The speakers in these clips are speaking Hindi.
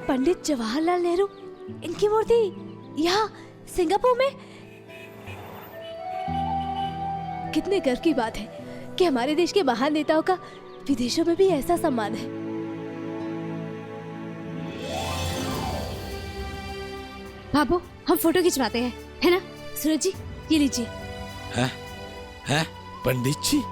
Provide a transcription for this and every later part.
पंडित जवाहरलाल नेहरू, इनकी मूर्ति यहाँ सिंगापुर में। कितने गर्व की बात है कि हमारे देश के महान नेताओं का विदेशों में भी ऐसा सम्मान है। बाबू, हम फोटो खिंचवाते हैं, है ना? सूरज जी, ये लीजिए। हैं पंडित जी?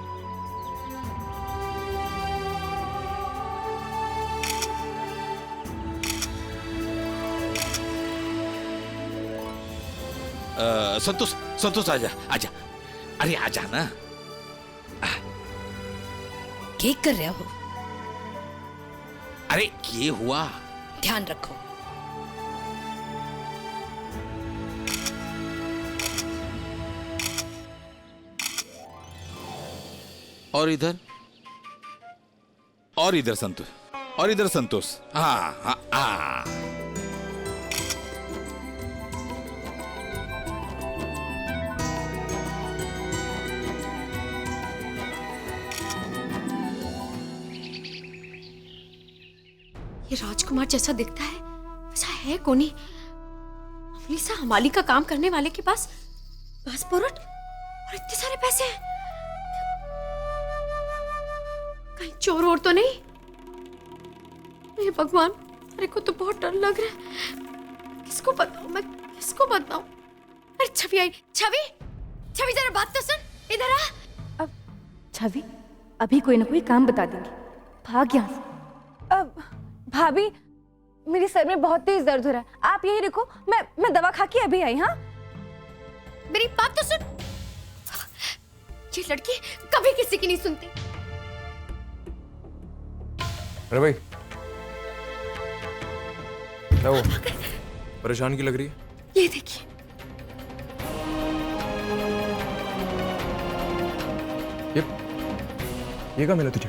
संतोष, संतोष आजा, आजा। अरे आजा ना। केक कर रहे हो? अरे ये हुआ। ध्यान रखो। और इधर, और इधर संतोष, और इधर संतोष। हाँ हाँ हाँ। ये राजकुमार जैसा दिखता है वैसा है कौन ही? अमलीसा हमाली का काम करने वाले के पास पासपोर्ट और इतने सारे पैसे हैं। कहीं चोर और तो नहीं? हे भगवान, मेरे को तो बहुत डर लग रहा है। किसको बताऊं मैं, किसको बताऊं? अरे छवि आई। छवि, छवि जरा बात तो सुन, इधर आ। अब छवि अभी कोई ना कोई काम बता देंगे, भाग यहाँ से। अब भाभी, मेरे सर में बहुत तेज दर्द हो रहा है, आप यही रुको, मैं दवा खा के अभी आई। हाँ, मेरी बात तो सुन। ये लड़की कभी किसी की नहीं सुनती। अरे भाई, क्या वो परेशान की लग रही है? ये देखिए, ये क्या मिला तुझे?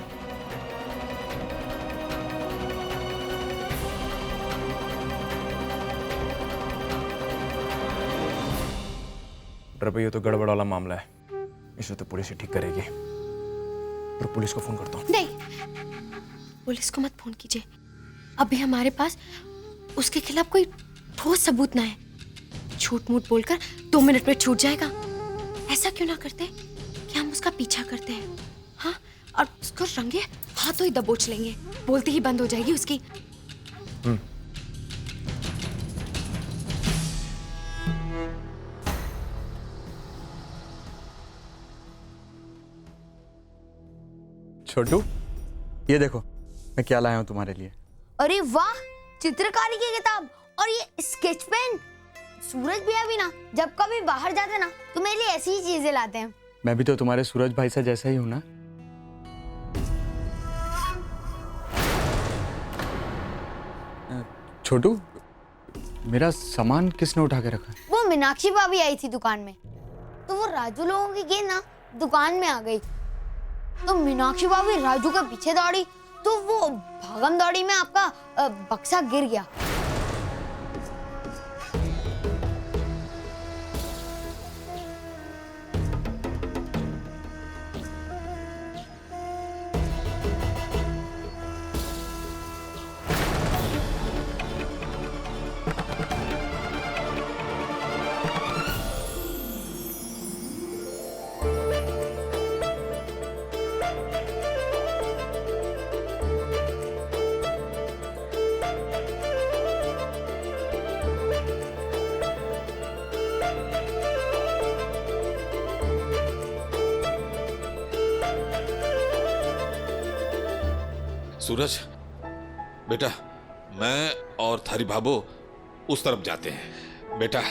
डर भाई, ये तो गड़बड़ वाला मामला है, इसे तो पुलिस ही ठीक करेगी। और पुलिस को फोन करता हूँ। नहीं, पुलिस को मत फोन कीजिए। अभी हमारे पास उसके खिलाफ कोई ठोस सबूत ना है। झूठ मूठ बोलकर 2 मिनट में छूट जाएगा। ऐसा क्यों ना करते कि हम उसका पीछा करते हैं, हाँ, और उसको रंगे हाथों ही दबोच लेंगे। बोलती ही बंद हो जाएगी उसकी। छोटू, ये देखो मैं क्या लाया हूँ तुम्हारे लिए। अरे वाह, चित्रकारी की किताब और ये स्केच पेन। सूरज भैया भी ना जब कभी बाहर जाते ना तो मेरे लिए ऐसी ही चीजें लाते हैं। मैं भी तो तुम्हारे सूरज भाई से जैसा ही हूँ ना। छोटू, मेरा सामान किसने उठा के रखा? वो मीनाक्षी भाभी आई थी दुकान में, तो वो राजू लोगों की गेंद ना दुकान में आ गई, तो मीनाक्षी भाभी राजू के पीछे दौड़ी, तो वो भागम दौड़ी में आपका बक्सा गिर गया। सूरज बेटा, मैं और थारी भाभो उस तरफ जाते हैं। बेटा,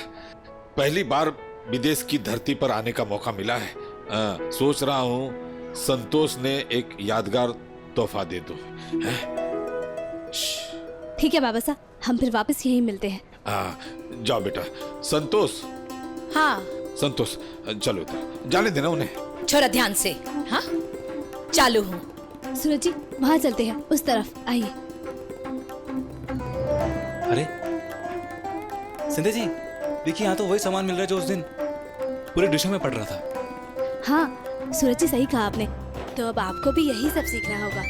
पहली बार विदेश की धरती पर आने का मौका मिला है। सोच रहा हूँ संतोष ने एक यादगार तोहफा दे दो। ठीक है बाबा साहब, हम फिर वापस यहीं मिलते हैं। जाओ बेटा। संतोष, हाँ संतोष चलो इधर, जाने देना उन्हें। छोरा ध्यान से। हाँ, चालू हूँ। सूरज जी, वहाँ चलते हैं, उस तरफ आइए। अरे संध्या जी, देखिए यहाँ तो वही सामान मिल रहा है जो उस दिन पूरे डिशों में पड़ रहा था। हाँ सूरज जी, सही कहा आपने। तो अब आपको भी यही सब सीखना होगा।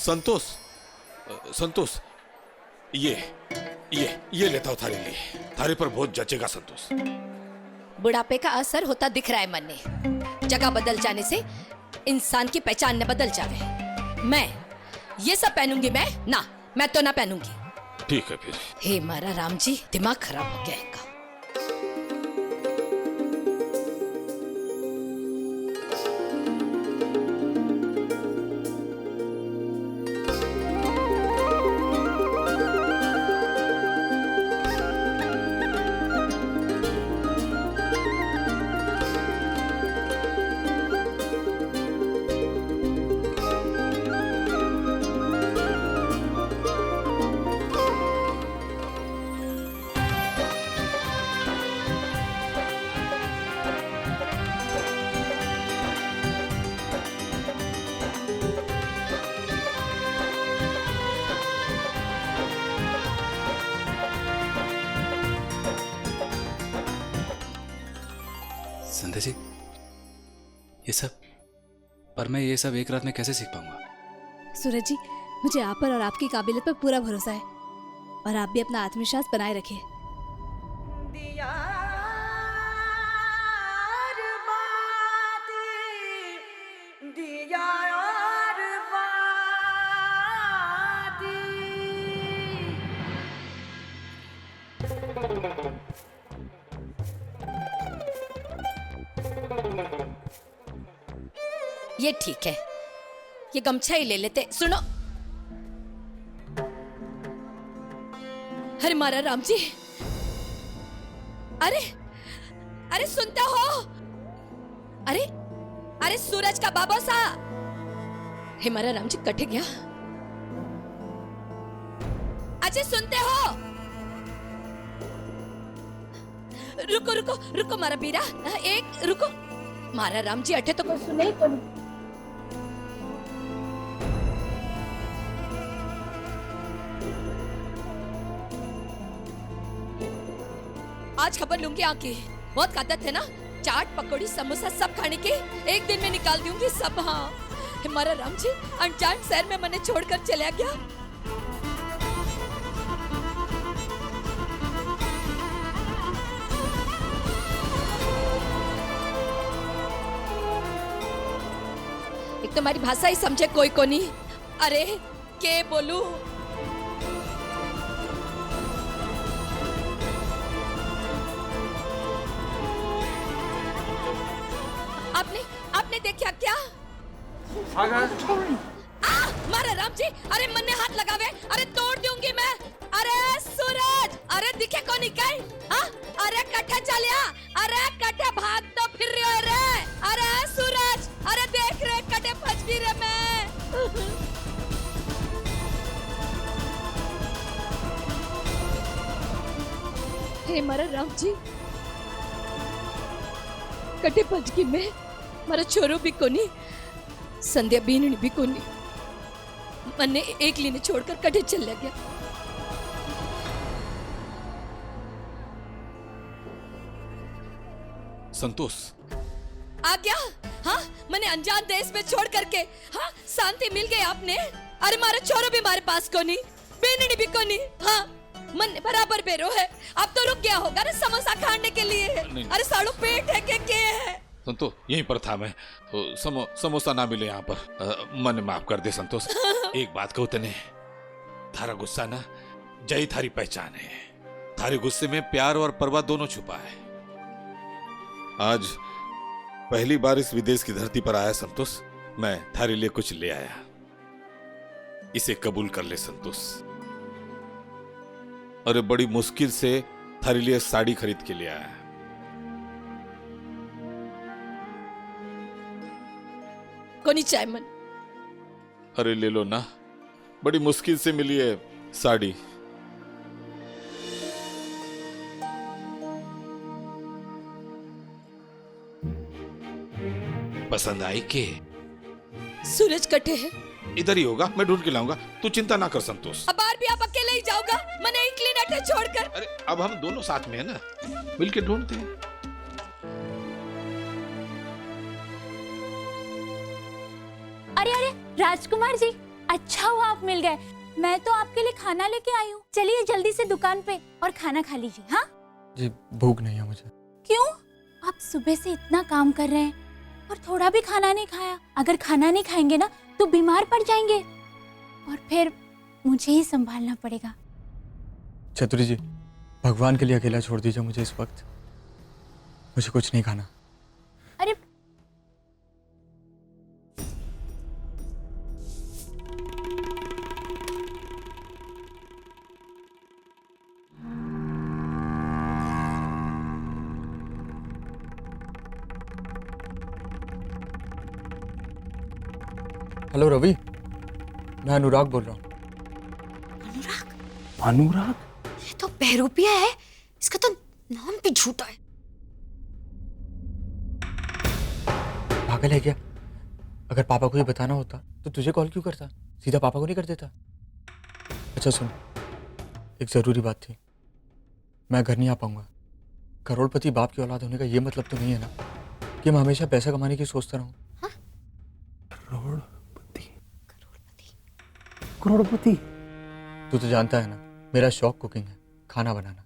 संतोष, संतोष, ये लेता हूँ थारे लिए। थारे पर बहुत जचेगा संतोष। बुढ़ापे का असर होता दिख रहा है मन ने। जगह बदल जाने से इंसान की पहचान न बदल जावे। मैं ये सब पहनूंगी मैं तो ना पहनूंगी। ठीक है फिर। हे मारा राम जी, दिमाग खराब हो गया इनका। संध्या जी, ये सब, पर मैं ये सब एक रात में कैसे सीख पाऊंगा? सूरज जी, मुझे आप पर और आपकी काबिलियत पर पूरा भरोसा है, और आप भी अपना आत्मविश्वास बनाए रखिए। ये ठीक है, ये गमछा ही ले लेते। सुनो, अरे मारा राम जी, अरे सुनते हो? अरे सूरज का बाबा सा, हे मारा राम जी कट गया। अजय सुनते हो? रुको मारा बीरा, एक रुको। मारा राम जी अठे तो कोई सुने ही को नहीं। आज खबर लूंगी आके। बहुत आदत है ना, चाट पकौड़ी समोसा सब खाने की। एक दिन में निकाल दूंगी सब। हाँ, हमारा राम जी अनजान शहर में मैंने छोड़कर चला गया। एक तो हमारी भाषा ही समझे कोई को नहीं। अरे के बोलू? आपने देखा क्या? मारा राम जी, अरे मन ने हाथ लगावे, अरे तोड़ दूंगी मैं। अरे सूरज, अरे दिखे को नहीं कहीं? अरे कट्ठा चलिया, अरे कट्ठा भाग तो फिर रही है रे। अरे सूरज, अरे देख रे कट्ठे फंस गई रे मैं। हे मारा राम जी, कट्ठे फंस गई मैं। मारा छोरो भी कोनी, संध्या बीननी भी कोनी। मन्ने एक लीने छोड़कर कटे चल गया। संतोष आ गया? हाँ, मैंने अनजान देश में छोड़ करके, हाँ, शांति मिल गई आपने। अरे मारे छोरो भी हमारे पास कोनी, बीननी भी कोनी। हाँ, मन बराबर बेरो है। अब तो रुक गया होगा ना समोसा खाने के लिए। अरे साड़ू पेट है के है? संतोष यहीं पर था मैं, तो समोसा ना मिले यहाँ पर। मन माफ कर दे संतोष। एक बात कहूँ तने, थारा गुस्सा ना जय थारी पहचान है। थारे गुस्से में प्यार और परवाह दोनों छुपा है। आज पहली बार इस विदेश की धरती पर आया संतोष, मैं थारे लिए कुछ ले आया। इसे कबूल कर ले संतोष। अरे बड़ी मुश्किल से थारे लिए साड़ी खरीद के ले आया। कोनी चाय मन? अरे ले लो ना, बड़ी मुश्किल से मिली है साड़ी। पसंद आई के? सूरज कटे है, इधर ही होगा, मैं ढूंढ के लाऊंगा, तू चिंता ना कर संतोष। अब बार भी आप अकेले ही जाओगा? मैंने एक लीन छोड़कर। अरे अब हम दोनों साथ में है ना, मिलके ढूंढते हैं। अरे राजकुमार जी, अच्छा हुआ आप मिल गए। मैं तो आपके लिए खाना लेके आई हूँ। चलिए जल्दी से दुकान पे और खाना खा लीजिए। हाँ जी भूख नहीं है मुझे। क्यों? आप सुबह से इतना काम कर रहे हैं और थोड़ा भी खाना नहीं खाया। अगर खाना नहीं खाएंगे ना तो बीमार पड़ जाएंगे और फिर मुझे ही संभालना पड़ेगा। चतुरी जी, भगवान के लिए अकेला छोड़ दीजिए मुझे इस वक्त। मुझे कुछ नहीं खाना। अरे हेलो रवि, मैं अनुराग बोल रहा हूँ। अनुराग? अनुराग? ये तो बहरूपिया है। इसका तो नाम भी झूठा है। पागल है क्या? अगर पापा को ये बताना होता तो तुझे कॉल क्यों करता? सीधा पापा को नहीं कर देता? अच्छा सुन, एक जरूरी बात थी। मैं घर नहीं आ पाऊंगा। करोड़पति बाप की औलाद होने का ये मतलब तो नहीं है ना कि मैं हमेशा पैसा कमाने की सोचता रहूं। हाँ? करोड़पति तू तो जानता है ना, मेरा शौक कुकिंग है, खाना बनाना।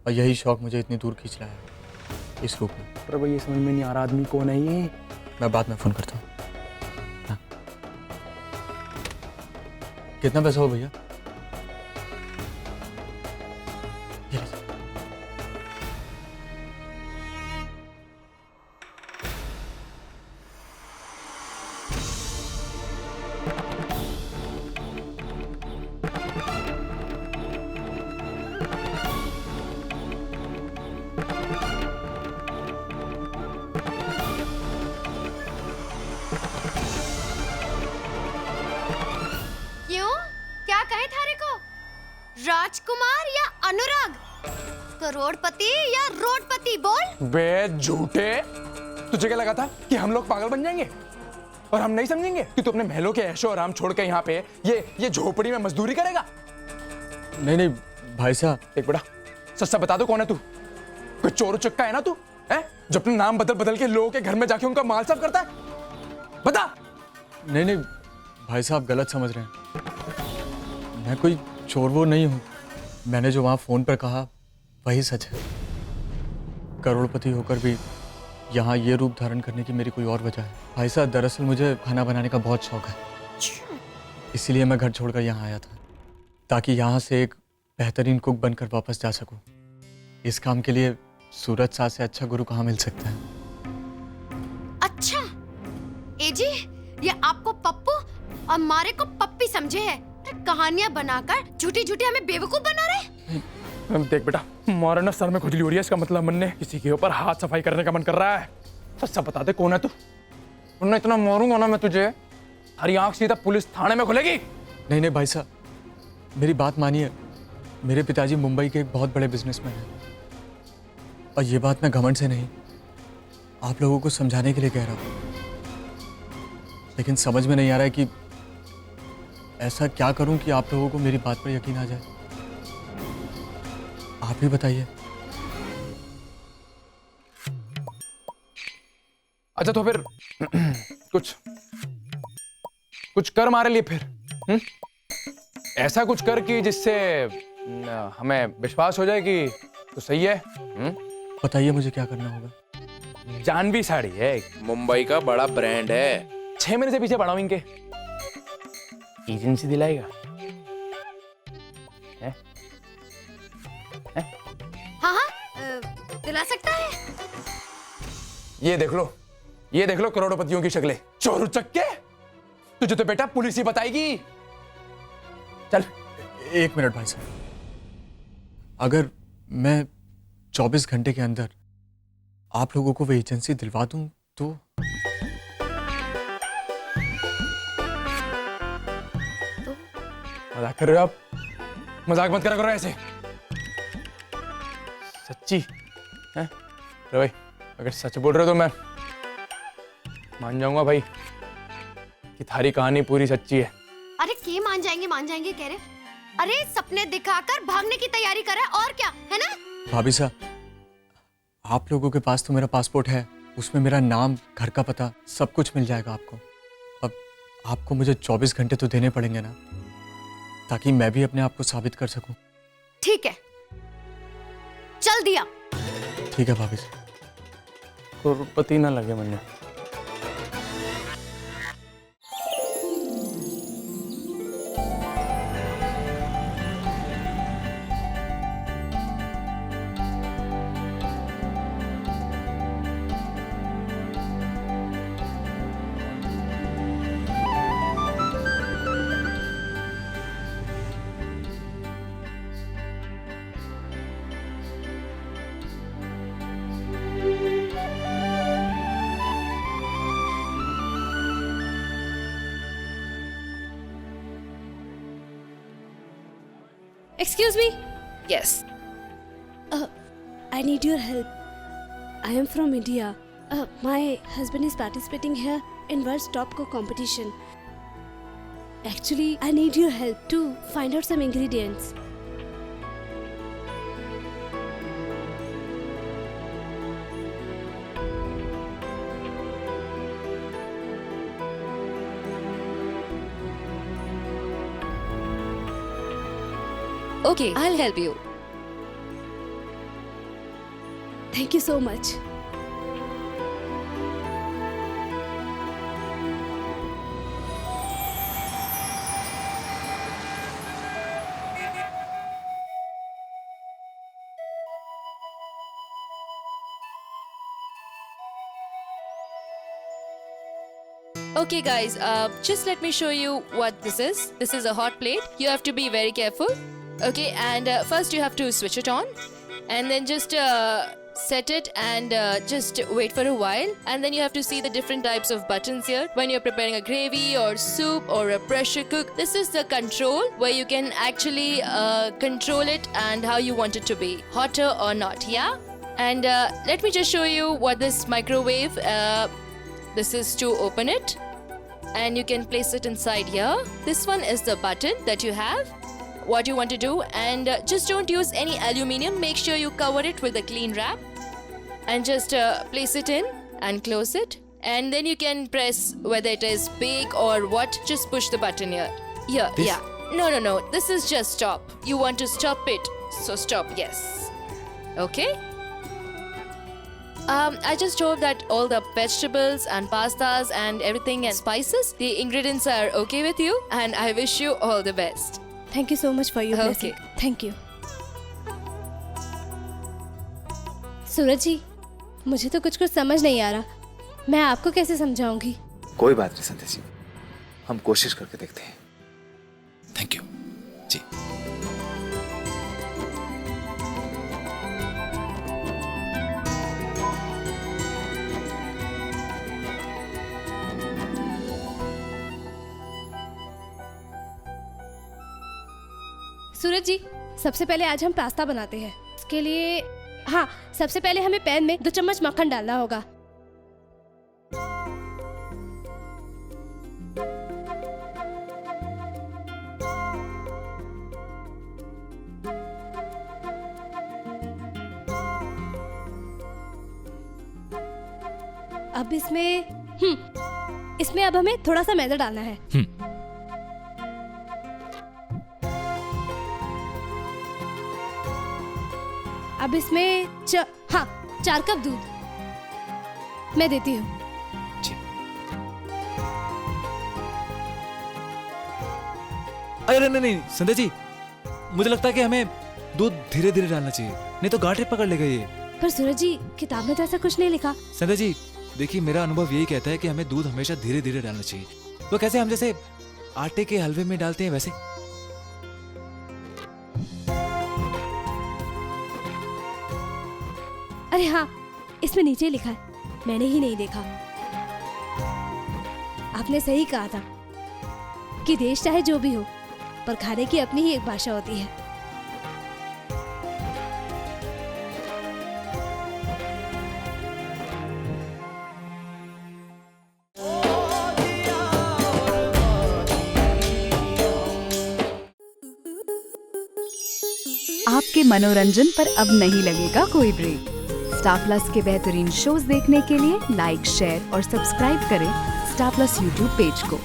और यही शौक मुझे इतनी दूर खींच लाया है इस रूप में। पर भाई ये समझ में नहीं आ रहा आदमी कौन है ये। मैं बाद में फोन करता हूँ। हाँ। कितना पैसा हो भैया? ये लीजिए। क्यों? क्या कहे थारे को? राजकुमार या अनुराग? करोड़पति या रोडपति? बोल। बे झूठे, तुझे क्या लगा था कि हम लोग पागल बन जाएंगे और हम नहीं समझेंगे कि तू अपने महलों के ऐशो आराम छोड़ के यहाँ पे ये झोपड़ी में मजदूरी करेगा? नहीं नहीं भाई साहब। एक बड़ा सच सच बता दो, कौन है तू? कोई चोर उचक्का है ना तू? है जो अपने नाम बदल बदल के लोगों के घर में जाके उनका माल साफ करता है? बता। नहीं नहीं भाई साहब, गलत समझ रहे हैं। मैं कोई चोर वो नहीं हूँ। मैंने जो वहाँ फोन पर कहा वही सच है। करोड़पति होकर भी यहाँ ये रूप धारण करने की मेरी कोई और वजह है। भाई साहब, दरअसल मुझे खाना बनाने का बहुत शौक है, इसीलिए मैं घर छोड़कर यहाँ आया था ताकि यहाँ से एक बेहतरीन कुक बनकर वापस जा सकूँ। इस काम के लिए सूरज सा से अच्छा गुरु कहाँ मिल सकता है? अच्छा, ए जी, ये आपको पप्पू और मारे को पप्पी समझे है। कहानियां बनाकर झूठी झूठी हमें बेवकूफ बना रहे। देख बेटा, मारा ना सर में खुजली हो रही है। इसका मतलब मन ने किसी के ऊपर हाथ सफाई करने का मन कर रहा है। सच सब बता दे, कौन है तू? वरना इतना मारूंगा ना मैं तुझे, हरी आंख सीधा पुलिस थाने में खुलेगी। नहीं नहीं भाई साहब, मेरी बात मानिए। मेरे पिताजी मुंबई के एक बहुत बड़े बिजनेसमैन हैं और ये बात मैं घमंड से नहीं, आप लोगों को समझाने के लिए कह रहा हूँ। लेकिन समझ में नहीं आ रहा है कि ऐसा क्या करूं कि आप लोगों को मेरी बात पर यकीन आ जाए। आप ही बताइए। अच्छा तो फिर कुछ कर हमारे लिए फिर। ऐसा कुछ कर कि जिससे हमें विश्वास हो जाए कि तो सही है। बताइए मुझे क्या करना होगा। जानवी साड़ी है, मुंबई का बड़ा ब्रांड है। 6 महीने से पीछे पड़ा हूं इनके। एजेंसी दिलाएगा? है? है? हाँ हाँ, दिला सकता है। ये देख लो करोड़पतियों की शक्लें। चोर उचक्के, तुझे तो बेटा पुलिस ही बताएगी। चल। एक मिनट भाई साहब, अगर मैं 24 घंटे के अंदर आप लोगों को वो एजेंसी दिलवा दूं तो? मजाक कर रहे हो आप? मजाक मत करा करो ऐसे। सच्ची है? तो भाई अगर सच बोल रहे हो तो मैं मान जाऊंगा भाई कि थारी कहानी पूरी सच्ची है। अरे के मान जाएंगे कह रहे। अरे सपने दिखाकर भागने की तैयारी कर रहा है और क्या है ना? भाभी साहब, आप लोगों के पास तो मेरा पासपोर्ट है, उसमें मेरा नाम, घर का पता, सब कुछ मिल जाएगा आपको। अब आपको मुझे 24 घंटे तो देने पड़ेंगे ना, ताकि मैं भी अपने आप को साबित कर सकूं। ठीक है, चल दिया। ठीक है भाभी जी। करोड़पति ना लगे मुझे। Excuse me. Yes. I need your help. I am from India. My husband is participating here in World's Top Cook competition. Actually, I need your help to find out some ingredients. Okay, I'll help you. Thank you so much. Okay guys, just let me show you what this is. This is a hot plate. You have to be very careful. Okay, and first you have to switch it on and then just set it and just wait for a while, and then you have to see the different types of buttons here. When you're preparing a gravy or soup or a pressure cook, this is the control where you can actually control it and how you want it to be, hotter or not. Yeah, and let me just show you what this microwave, this is to open it, and you can place it inside here. This one is the button that you have, what you want to do, and just don't use any aluminium. Make sure you cover it with a clean wrap and just place it in and close it, and then you can press whether it is big or what. Just push the button here. Here, This? yeah. No. This is just stop. You want to stop it, so stop. Yes. Okay. I just hope that all the vegetables and pastas and everything and spices, the ingredients are okay with you, and I wish you all the best. Thank you so much for your Okay. blessing. Thank you. सूरज जी, मुझे तो कुछ समझ नहीं आ रहा. मैं आपको कैसे समझाऊंगी? कोई बात नहीं संध्या जी, हम कोशिश करके देखते हैं। थैंक यू जी। सूरज जी, सबसे पहले आज हम पास्ता बनाते हैं. इसके लिए हाँ, सबसे पहले हमें पैन में 2 चम्मच मक्खन डालना होगा. अब इसमें अब हमें थोड़ा सा मैदा डालना है. अब इसमें 4 कप दूध मैं देती हूँ. अरे नहीं संध्या जी, मुझे लगता है कि हमें दूध धीरे धीरे डालना चाहिए, नहीं तो गांठें पकड़ लेगा ये। पर सूरज जी, किताब में तो ऐसा कुछ नहीं लिखा. संध्या जी देखिए, मेरा अनुभव यही कहता है कि हमें दूध हमेशा धीरे धीरे डालना चाहिए। तो कैसे हम जैसे आटे के हलवे में डालते हैं वैसे। अरे हाँ, इसमें नीचे लिखा है, मैंने ही नहीं देखा. आपने सही कहा था कि देश चाहे जो भी हो, पर खाने की अपनी ही एक भाषा होती है. आपके मनोरंजन पर अब नहीं लगेगा कोई ब्रेक। स्टार प्लस के बेहतरीन शोज देखने के लिए लाइक, शेयर और सब्सक्राइब करें स्टार प्लस यूट्यूब पेज को।